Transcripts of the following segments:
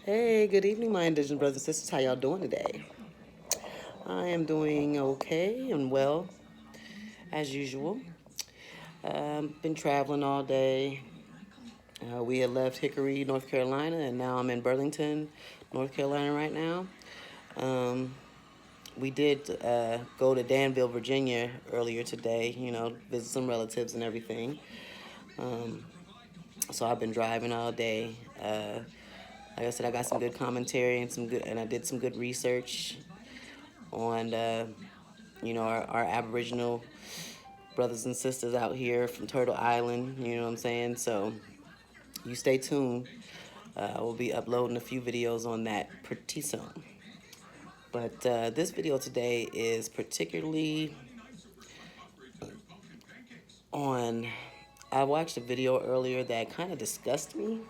Hey, good evening, my Indigenous brothers and sisters. How y'all doing today? I am doing okay and well, as usual. Been traveling all day. We had left Hickory, North Carolina, and now I'm in Burlington, North Carolina right now. Um, we did go to Danville, Virginia earlier today, visit some relatives and everything. Um, so I've been driving all day. Like I said, I got some good commentary and I did some good research on our Aboriginal brothers and sisters out here from Turtle Island. You know what I'm saying? So you stay tuned. We'll be uploading a few videos on that pretty soon. But this video today is particularly on. I watched a video earlier that kind of disgusted me.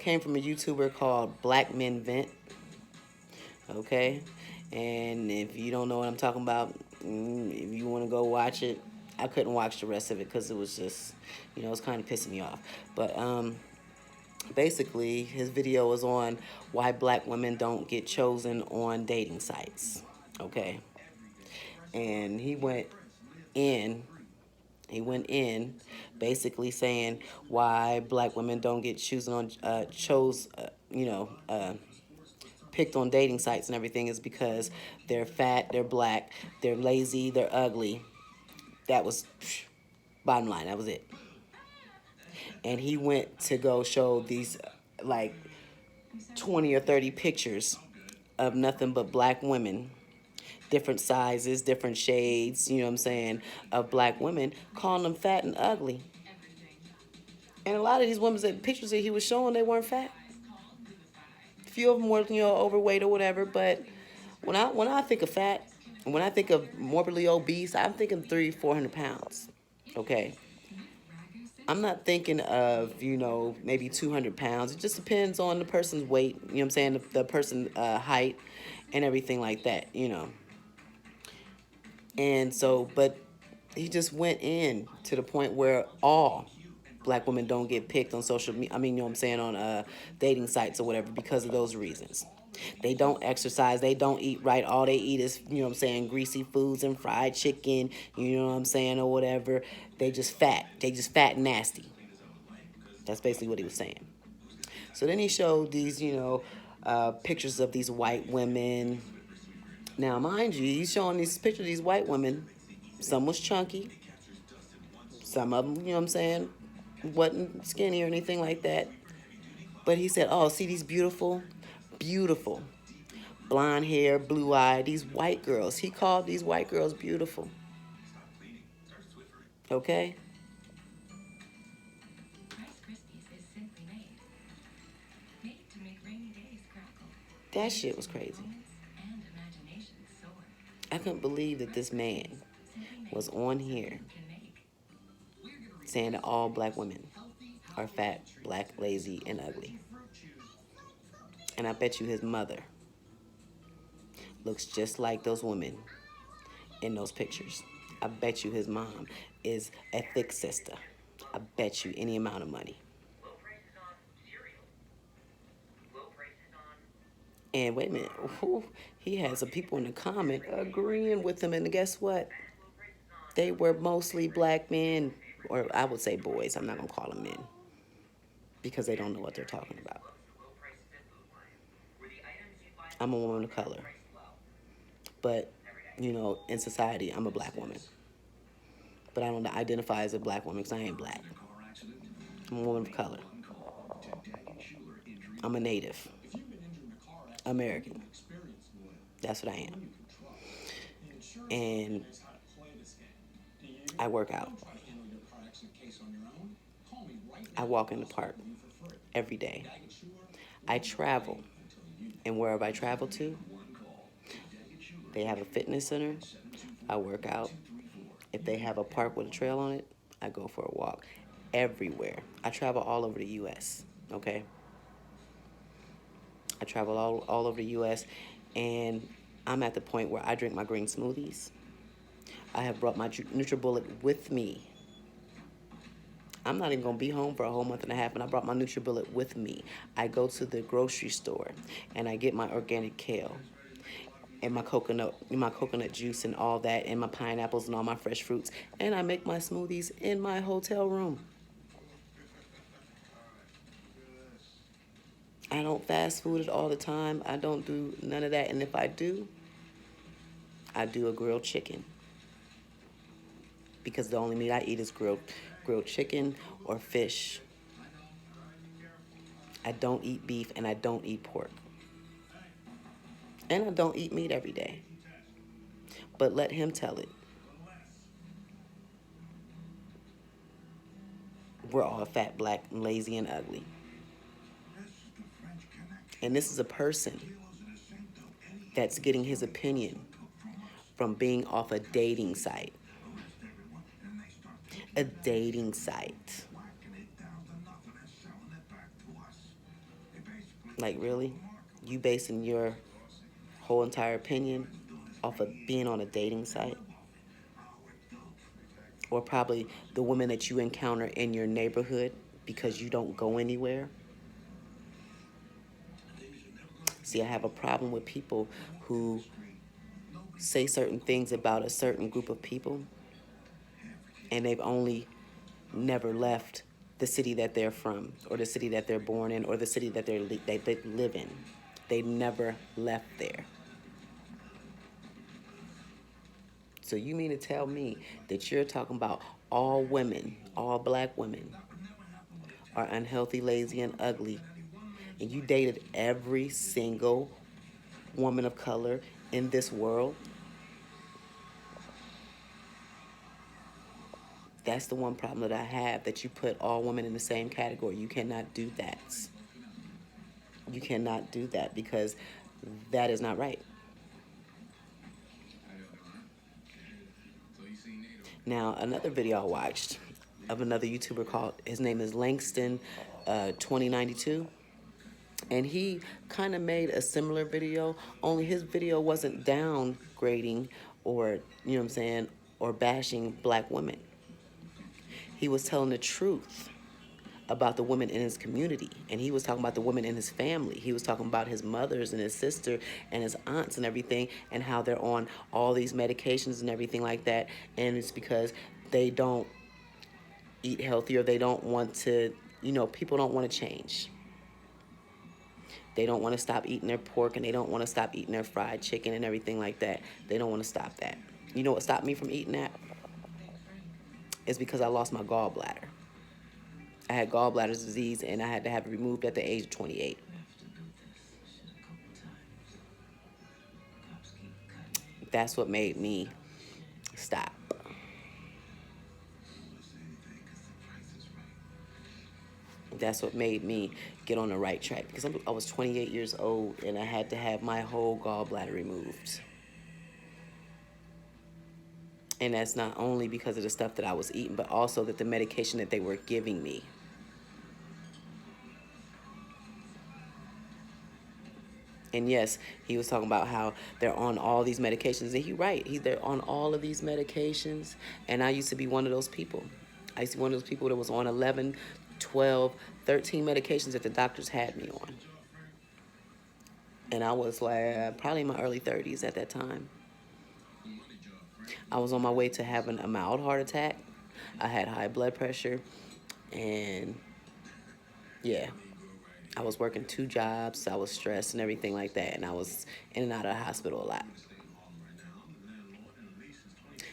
Came from a YouTuber called Black Men Vent. Okay, and if you don't know what I'm talking about, if you want to go watch it, I couldn't watch the rest of it because it was just, it's kind of pissing me off. But basically, his video was on why black women don't get chosen on dating sites. Okay, and in. He went in, basically saying why black women don't get chosen on picked on dating sites and everything is because they're fat, they're black, they're lazy, they're ugly. That was bottom line. That was it. And he went to go show these like 20 or 30 pictures of nothing but black women, different sizes, different shades, you know what I'm saying, of black women, calling them fat and ugly. And a lot of these women's pictures that he was showing, they weren't fat. A few of them were, overweight or whatever. But when I think of fat, when I think of morbidly obese, I'm thinking 300-400 pounds. Okay. I'm not thinking of, maybe 200 pounds. It just depends on the person's weight, you know what I'm saying, the person's height and everything like that. And so, but he just went in to the point where all black women don't get picked on social media. I mean, you know what I'm saying, on dating sites or whatever because of those reasons. They don't exercise. They don't eat right. All they eat is, what I'm saying, greasy foods and fried chicken, you know what I'm saying, or whatever. They just fat. They just fat and nasty. That's basically what he was saying. So then he showed these, pictures of these white women. Now, mind you, he's showing these pictures of these white women. Some was chunky. Some of them, you know what I'm saying, wasn't skinny or anything like that. But he said, oh, see these beautiful, blonde hair, blue eye, these white girls. He called these white girls beautiful. Okay? That shit was crazy. I couldn't believe that this man was on here saying that all black women are fat, black, lazy, and ugly. And I bet you his mother looks just like those women in those pictures. I bet you his mom is a thick sister. I bet you any amount of money. And wait a minute, ooh, he had some people in the comment agreeing with him, and guess what? They were mostly black men, or I would say boys. I'm not gonna call them men because they don't know what they're talking about. I'm a woman of color, but in society, I'm a black woman. But I don't identify as a black woman because I ain't black. I'm a woman of color. I'm a native American. That's what I am. And I work out. I walk in the park every day. I travel. And wherever I travel to, they have a fitness center. I work out. If they have a park with a trail on it, I go for a walk. Everywhere. I travel all over the U.S., okay? I travel all over the U.S., and I'm at the point where I drink my green smoothies. I have brought my NutriBullet with me. I'm not even gonna be home for a whole month and a half, and I brought my NutriBullet with me. I go to the grocery store and I get my organic kale and my coconut juice and all that, and my pineapples and all my fresh fruits, and I make my smoothies in my hotel room. I don't fast food it all the time. I don't do none of that, and if I do, I do a grilled chicken, because the only meat I eat is grilled chicken or fish. I don't eat beef and I don't eat pork. And I don't eat meat every day. But let him tell it. We're all fat, black, and lazy, and ugly. And this is a person that's getting his opinion from being off a dating site. A dating site. Like, really? You basing your whole entire opinion off of being on a dating site? Or probably the women that you encounter in your neighborhood because you don't go anywhere? See, I have a problem with people who say certain things about a certain group of people, and they've only never left the city that they're from, or the city that they're born in, or the city that they live in. They never left there. So you mean to tell me that you're talking about all women, all black women, are unhealthy, lazy, and ugly, and you dated every single woman of color in this world? That's the one problem that I have, that you put all women in the same category. You cannot do that. You cannot do that, because that is not right. Now, another video I watched of another YouTuber called, his name is Langston 2092. And he kind of made a similar video, only his video wasn't downgrading or, you know what I'm saying, or bashing black women. He was telling the truth about the women in his community, and he was talking about the women in his family. He was talking about his mothers and his sister and his aunts and everything, and how they're on all these medications and everything like that, and it's because they don't eat healthy, or they don't want to, people don't want to change. They don't want to stop eating their pork, and they don't want to stop eating their fried chicken and everything like that. They don't want to stop that. You know what stopped me from eating that? It's because I lost my gallbladder. I had gallbladder disease, and I had to have it removed at the age of 28. That's what made me stop. That's what made me get on the right track, because I was 28 years old, and I had to have my whole gallbladder removed. And that's not only because of the stuff that I was eating, but also that the medication that they were giving me. And yes, he was talking about how they're on all these medications. And he's right. They're on all of these medications. And I used to be one of those people. I used to be one of those people that was on 11, 12, 13 medications that the doctors had me on. And I was like probably in my early 30s at that time. I was on my way to having a mild heart attack. I had high blood pressure. And yeah, I was working 2 jobs. I was stressed and everything like that. And I was in and out of the hospital a lot.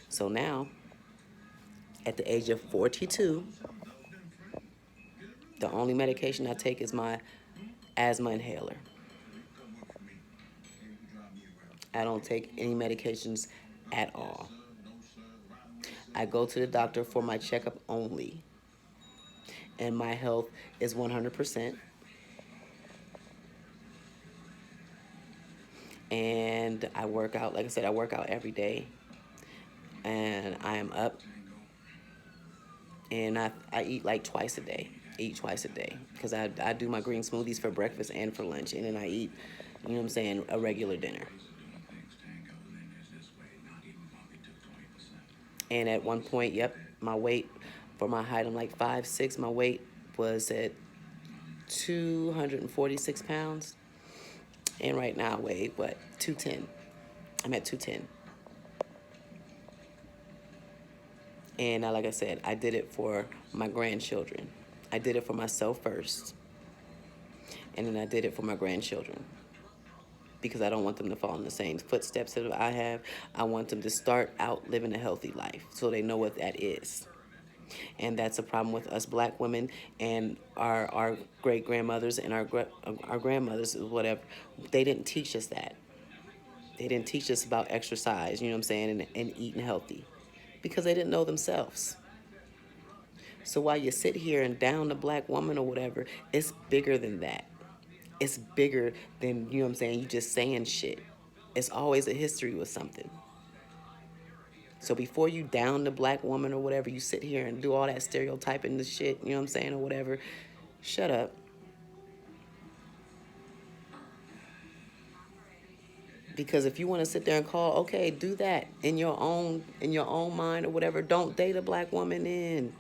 So now, at the age of 42, the only medication I take is my asthma inhaler. I don't take any medications at all. I go to the doctor for my checkup only. And my health is 100%. And I work out. Like I said, I work out every day. And I am up. And I eat like twice a day. Eat twice a day. Because I do my green smoothies for breakfast and for lunch. And then I eat, you know what I'm saying, a regular dinner. And at one point, yep, my weight For my height, I'm like 5'6". My weight was at 246 pounds. And right now I weigh, what, 210. I'm at 210. And like I said, I did it for my grandchildren. I did it for myself first. And then I did it for my grandchildren. Because I don't want them to fall in the same footsteps that I have. I want them to start out living a healthy life so they know what that is. And that's a problem with us black women and our great grandmothers and our grandmothers, whatever. They didn't teach us that. They didn't teach us about exercise, you know what I'm saying, and eating healthy because they didn't know themselves. So while you sit here and down the black woman or whatever, it's bigger than that. It's bigger than, you know what I'm saying, you just saying shit. It's always a history with something. So before you down the black woman or whatever, you sit here and do all that stereotyping the shit, you know what I'm saying, or whatever, shut up. Because if you want to sit there and call, okay, do that in your own mind or whatever. Don't date a black woman in.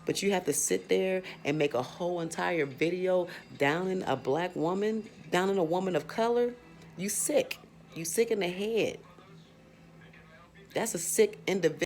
But you have to sit there and make a whole entire video downing a black woman, downing a woman of color. You sick. You sick in the head. That's a sick individual.